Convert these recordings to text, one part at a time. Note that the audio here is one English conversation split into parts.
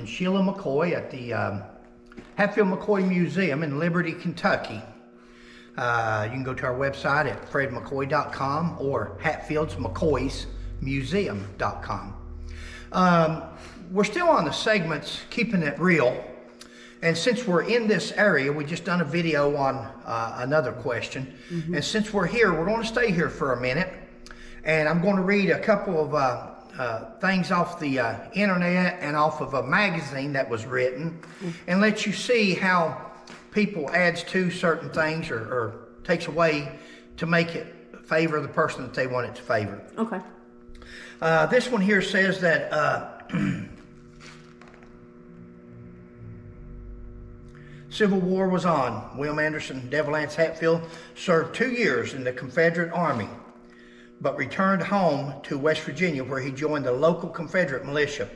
and Sheila McCoy at the Hatfield McCoy Museum in Liberty, Kentucky. You can go to our website at fredmccoy.com or hatfieldsmccoysmuseum.com. We're still on the segments, keeping it real. And since we're in this area, we just done a video on another question. And since we're here, we're going to stay here for a minute. And I'm going to read a couple of things off the internet and off of a magazine that was written, and let you see how people adds to certain things or takes away to make it favor the person that they want it to favor. Okay. This one here says that Civil War was on. William Anderson Devil Anse Hatfield served 2 years in the Confederate Army, but returned home to West Virginia, where he joined the local Confederate militia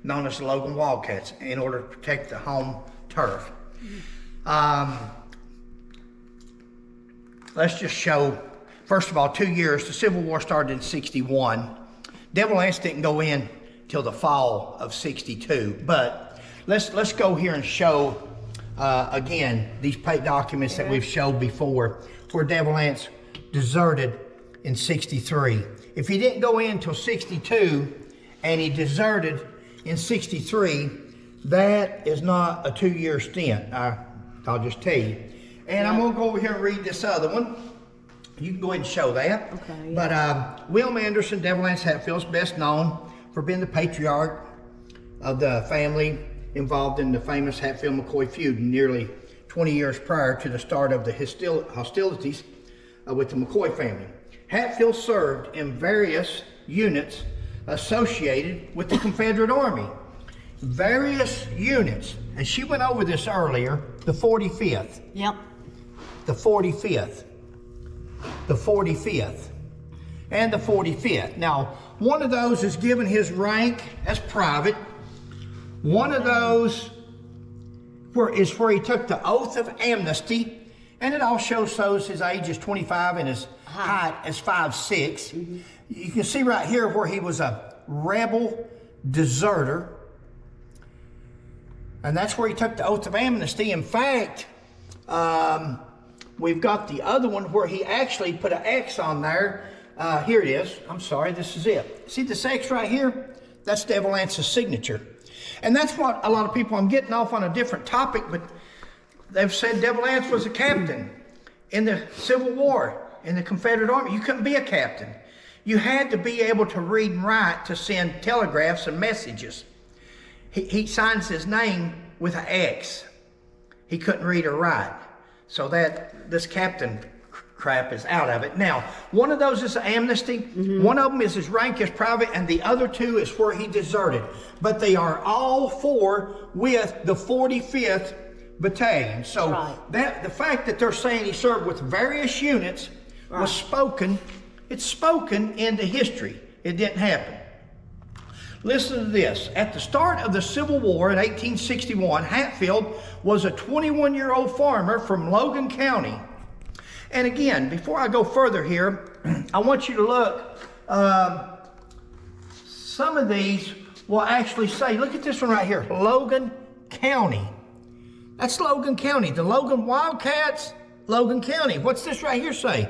known as the Logan Wildcats in order to protect the home turf. Let's just show, first of all, 2 years. The Civil War started in 61. Devil Anse didn't go in till the fall of 62, but let's go here and show again these documents that we've showed before, where Devil Anse deserted in 63. If he didn't go in until 62 and he deserted in 63, that is not a 2-year stint. I'll just tell you. And I'm going to go over here and read this other one. You can go ahead and show that. Okay. But William Anderson Devil Anse Hatfield is best known for being the patriarch of the family involved in the famous Hatfield-McCoy feud nearly 20 years prior to the start of the hostilities with the McCoy family. Hatfield served in various units associated with the Confederate Army. Various units, and she went over this earlier, the 45th. Yep. The 45th. The 45th. And the 45th. Now, one of those is given his rank as private. One of those is where he took the oath of amnesty, and it also shows his age is 25 and his height is 5'6". You can see right here where he was a rebel deserter, and that's where he took the oath of amnesty. In fact, we've got the other one where he actually put an X on there. Here it is. I'm sorry, this is it. See this X right here? That's Devil Anse's signature. And that's what a lot of people, I'm getting off on a different topic, but they've said Devil Anse was a captain in the Civil War, in the Confederate Army. You couldn't be a captain. You had to be able to read and write to send telegraphs and messages. He signs his name with an X. He couldn't read or write. So that this captain crap is out of it. Now, one of those is amnesty. One of them is his rank as private, and the other two is where he deserted. But they are all four with the 45th Battalion. So the fact that they're saying he served with various units was spoken. It's spoken into history. It didn't happen. Listen to this. At the start of the Civil War in 1861, Hatfield was a 21-year-old farmer from Logan County. And again, before I go further here, I want you to look. Some of these will actually say, look at this one right here, Logan County. That's Logan County. The Logan Wildcats, Logan County. What's this right here say?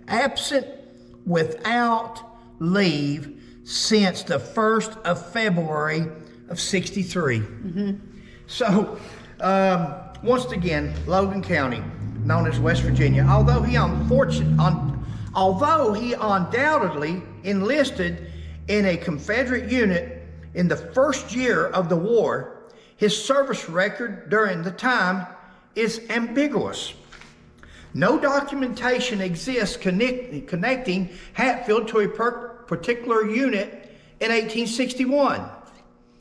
Absent without leave since the 1st of February of 63. So, once again, Logan County, known as West Virginia. Although he undoubtedly enlisted in a Confederate unit in the first year of the war, his service record during the time is ambiguous. No documentation exists connecting Hatfield to a particular unit in 1861.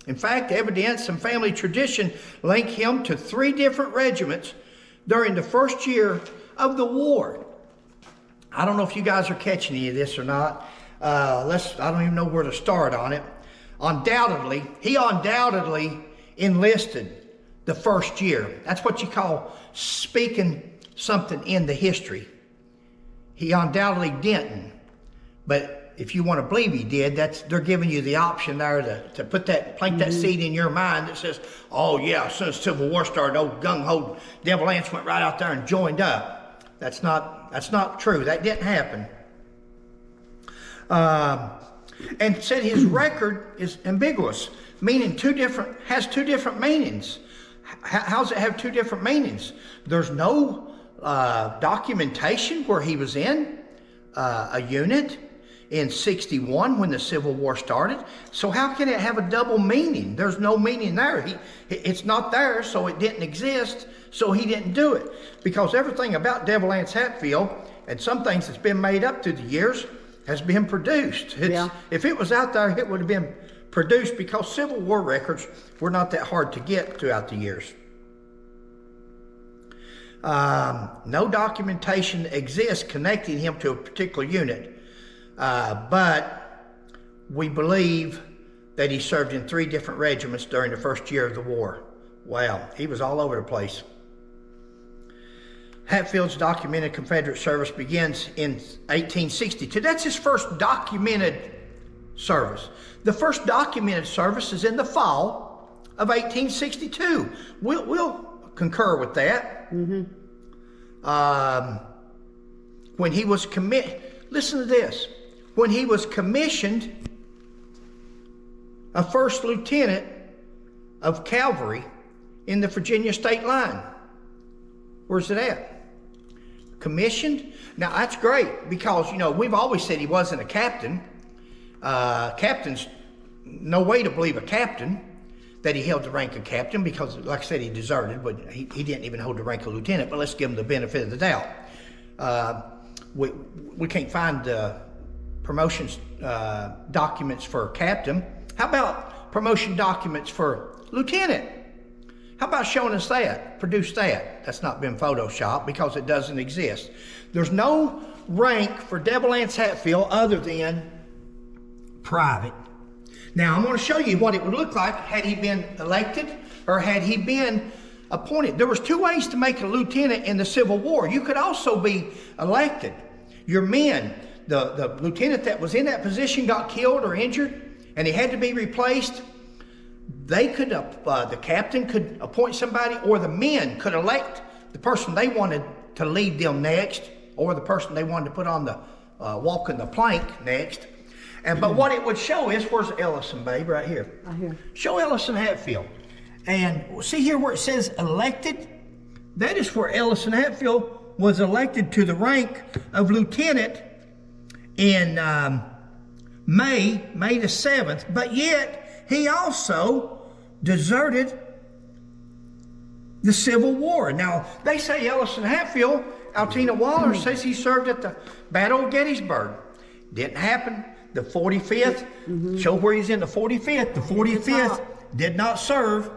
In fact, evidence and family tradition link him to 3 different regiments during the first year of the war. I don't know if you guys are catching any of this or not. I don't even know where to start on it. He undoubtedly enlisted the first year. That's what you call speaking something into history. He undoubtedly didn't, but if you want to believe he did, they're giving you the option there to plant that seed in your mind that says, oh yeah, as soon as Civil War started, old gung-ho Devil Anse went right out there and joined up. That's not true. That didn't happen. And said his record is ambiguous, meaning has two different meanings. How does it have two different meanings? There's no documentation where he was in a unit in 61 when the Civil War started. So how can it have a double meaning? There's no meaning there. It's not there, so it didn't exist, so he didn't do it. Because everything about Devil Anse Hatfield and some things that's been made up through the years has been produced. If it was out there, it would have been produced, because Civil War records were not that hard to get throughout the years. No documentation exists connecting him to a particular unit, but we believe that he served in 3 different regiments during the first year of the war. Wow, he was all over the place. Hatfield's documented Confederate service begins in 1862. That's his first documented service. The first documented service is in the fall of 1862. We'll concur with that. When he was listen to this. When he was commissioned a first lieutenant of cavalry in the Virginia state line. Where's it at? Commissioned? Now that's great, because we've always said he wasn't a captain. Captain's no way to believe a captain that he held the rank of captain, because like I said, he deserted, but he didn't even hold the rank of lieutenant. But let's give him the benefit of the doubt. We can't find promotions documents for captain. How about promotion documents for lieutenant? How about showing us that? Produce that. That's not been photoshopped, because it doesn't exist. There's no rank for Devil Anse Hatfield other than private. Now I'm going to show you what it would look like had he been elected or had he been appointed. There was 2 ways to make a lieutenant in the Civil War. You could also be elected. Your men, the lieutenant that was in that position got killed or injured and he had to be replaced. They could, the captain could appoint somebody, or the men could elect the person they wanted to lead them next, or the person they wanted to put on the walking the plank next. But what it would show is, where's Ellison, babe? Right here. Right here. Show Ellison Hatfield. And see here where it says elected? That is where Ellison Hatfield was elected to the rank of lieutenant in May the 7th. But yet, he also deserted the Civil War. Now, they say Ellison Hatfield, Altina Waller says he served at the Battle of Gettysburg. Didn't happen. The 45th, show where he's in the 45th. The 45th did not serve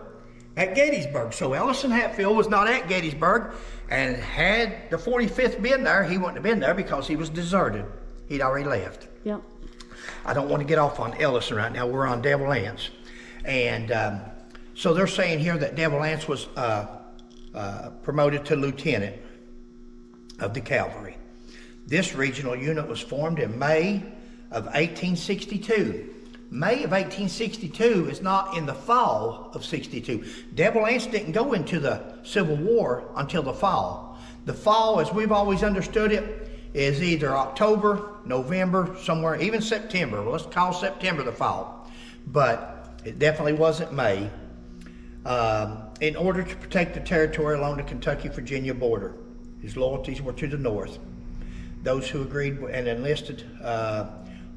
at Gettysburg. So Ellison Hatfield was not at Gettysburg, and had the 45th been there, he wouldn't have been there because he was deserted. He'd already left. Yep. I don't want to get off on Ellison right now. We're on Devil Anse. And so they're saying here that Devil Anse was promoted to lieutenant of the cavalry. This regional unit was formed in May of 1862. May of 1862 is not in the fall of 62. Devil Anse didn't go into the Civil War until the fall. The fall, as we've always understood it, is either October, November, somewhere, even September. Well, let's call September the fall. But it definitely wasn't May. In order to protect the territory along the Kentucky-Virginia border. His loyalties were to the North. Those who agreed and enlisted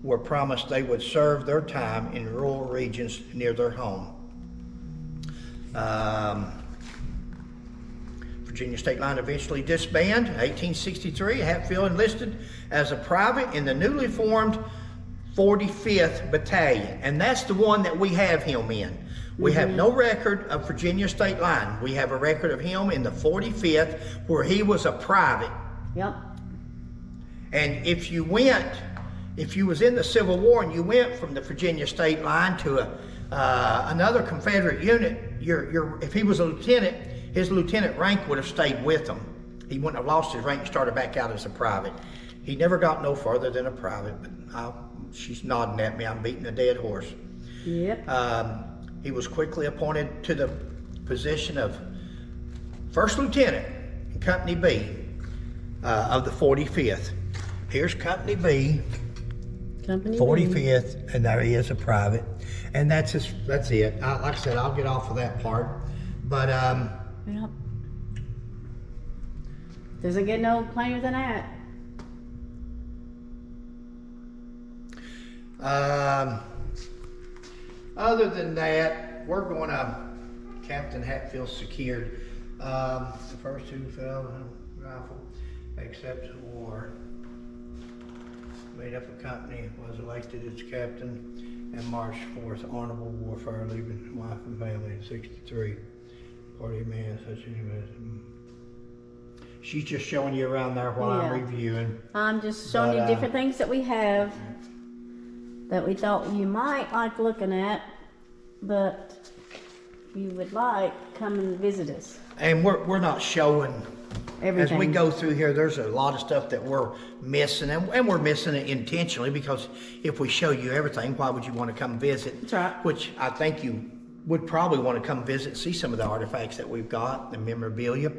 were promised they would serve their time in rural regions near their home. Virginia State Line eventually disbanded. 1863, Hatfield enlisted as a private in the newly formed 45th Battalion, and that's the one that we have him in. We have no record of Virginia State Line. We have a record of him in the 45th, where he was a private. Yep. And if you was in the Civil War and you went from the Virginia State Line to another Confederate unit, if he was a lieutenant, his lieutenant rank would have stayed with him. He wouldn't have lost his rank and started back out as a private. He never got no further than a private, but she's nodding at me. I'm beating a dead horse. Yep. He was quickly appointed to the position of First Lieutenant in Company B of the 45th. Here's Company B, Company 45th, and there he is, a private. And that's it. Like I said, I'll get off of that part. But Yep. Doesn't get no plainer than that. Other than that, we're going to Captain Hatfield secured the first two fell rifle, except war. Made up a company, was elected as captain, and March 4th, honorable warfare, leaving wife and family in 63. Party man, such an she's just showing you around there while I'm reviewing. I'm just showing you different things that we have that we thought you might like looking at, but if you would like, come and visit us. And we're not showing everything. As we go through here, there's a lot of stuff that we're missing, and we're missing it intentionally, because if we show you everything, why would you want to come visit? That's right. Which I think you would probably want to come visit and see some of the artifacts that we've got, the memorabilia.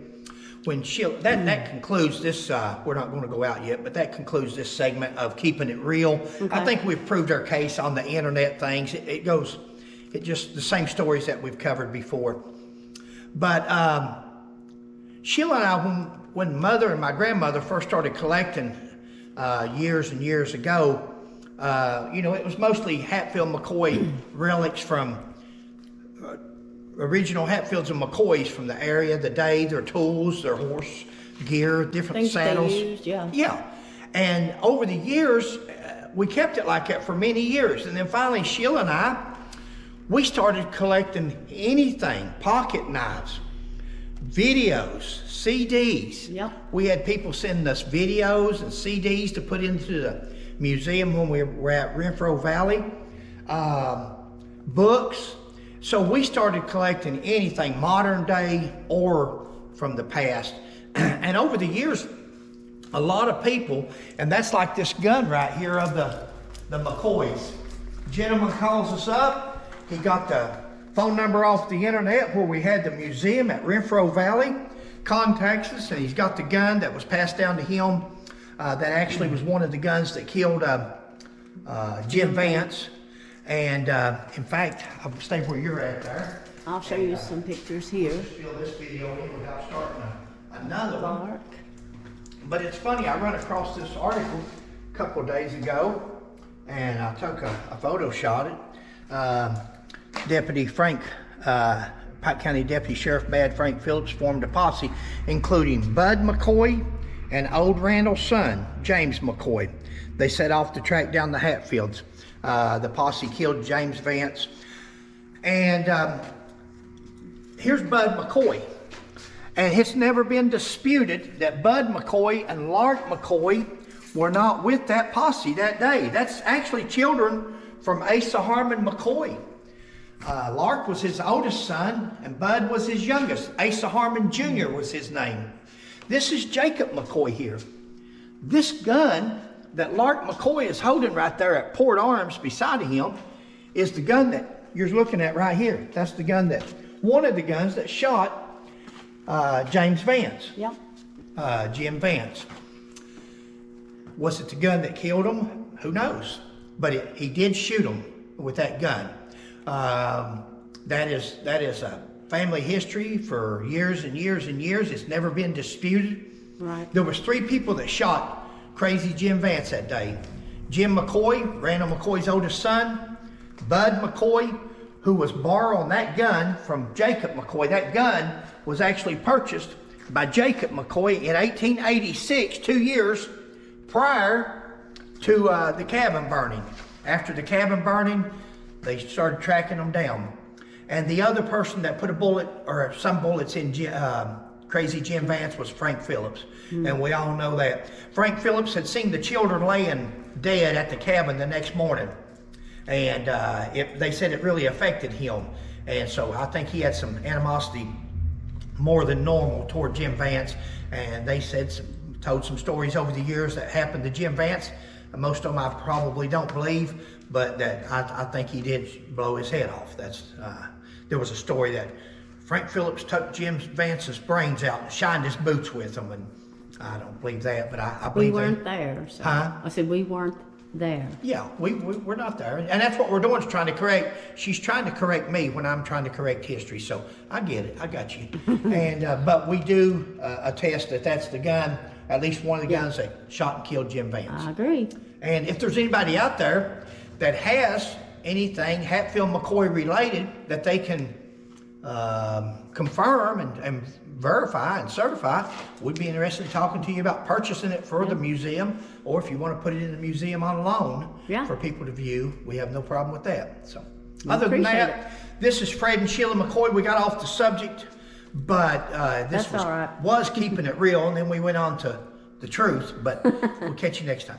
When that concludes this, we're not going to go out yet, but that concludes this segment of Keeping It Real. Okay. I think we've proved our case on the internet things. It just the same stories that we've covered before. But Sheila and I, when Mother and my grandmother first started collecting years and years ago, it was mostly Hatfield McCoy relics from original Hatfields and McCoys from the area, the day, their tools, their horse gear, different things saddles. They used, yeah. And over the years, we kept it like that for many years. And then finally, Sheila and I, we started collecting anything, pocket knives, videos, CDs. Yep. We had people sending us videos and CDs to put into the museum when we were at Renfro Valley, books. So we started collecting anything modern day or from the past. And over the years, a lot of people, and that's like this gun right here of the McCoys. Gentleman calls us up. He got the phone number off the internet where we had the museum at Renfro Valley. Contacts us, and he's got the gun that was passed down to him. That actually was one of the guns that killed Jim Vance. And in fact, I'll stay where you're at there. I'll show you some pictures here. Just fill this video in without starting another one. But it's funny, I run across this article a couple of days ago, and I took a photo shot it. Deputy Frank, Pike County Deputy Sheriff Bad Frank Phillips formed a posse, including Bud McCoy and old Randall's son, James McCoy. They set off to track down the Hatfields. The posse killed James Vance. And here's Bud McCoy. And it's never been disputed that Bud McCoy and Lark McCoy were not with that posse that day. That's actually children from Asa Harmon McCoy. Lark was his oldest son, and Bud was his youngest. Asa Harmon Jr. was his name. This is Jacob McCoy here. This gun that Lark McCoy is holding right there at Port Arms beside him is the gun that you're looking at right here. That's the gun one of the guns that shot James Vance. Yep. Jim Vance. Was it the gun that killed him? Who knows? But he did shoot him with that gun. That is a family history for years and years and years. It's never been disputed. Right. There was 3 people that shot Crazy Jim Vance that day. Jim McCoy, Randall McCoy's oldest son, Bud McCoy, who was borrowing that gun from Jacob McCoy. That gun was actually purchased by Jacob McCoy in 1886, 2 years prior to the cabin burning. After the cabin burning, they started tracking them down. And the other person that put a bullet, or some bullets in Crazy Jim Vance was Frank Phillips. And we all know that. Frank Phillips had seen the children laying dead at the cabin the next morning. And they said it really affected him. And so I think he had some animosity more than normal toward Jim Vance. And they told some stories over the years that happened to Jim Vance Most of them I probably don't believe, but that I think he did blow his head off. There was a story that Frank Phillips took Jim Vance's brains out and shined his boots with them, and I don't believe that, but I We believe weren't there. So. Huh? I said we weren't there. Yeah, we're not there, and that's what we're doing, is trying to correct. She's trying to correct me when I'm trying to correct history, so I get it, I got you. And but we do attest that that's the gun, at least one of the guns that shot and killed Jim Vance. I agree. And if there's anybody out there that has anything Hatfield McCoy related that they can confirm and verify and certify, we'd be interested in talking to you about purchasing it for the museum, or if you want to put it in the museum on loan for people to view, we have no problem with that. So other than that, this is Fred and Sheila McCoy. We got off the subject, but this was keeping it real, and then we went on to the truth, but we'll catch you next time.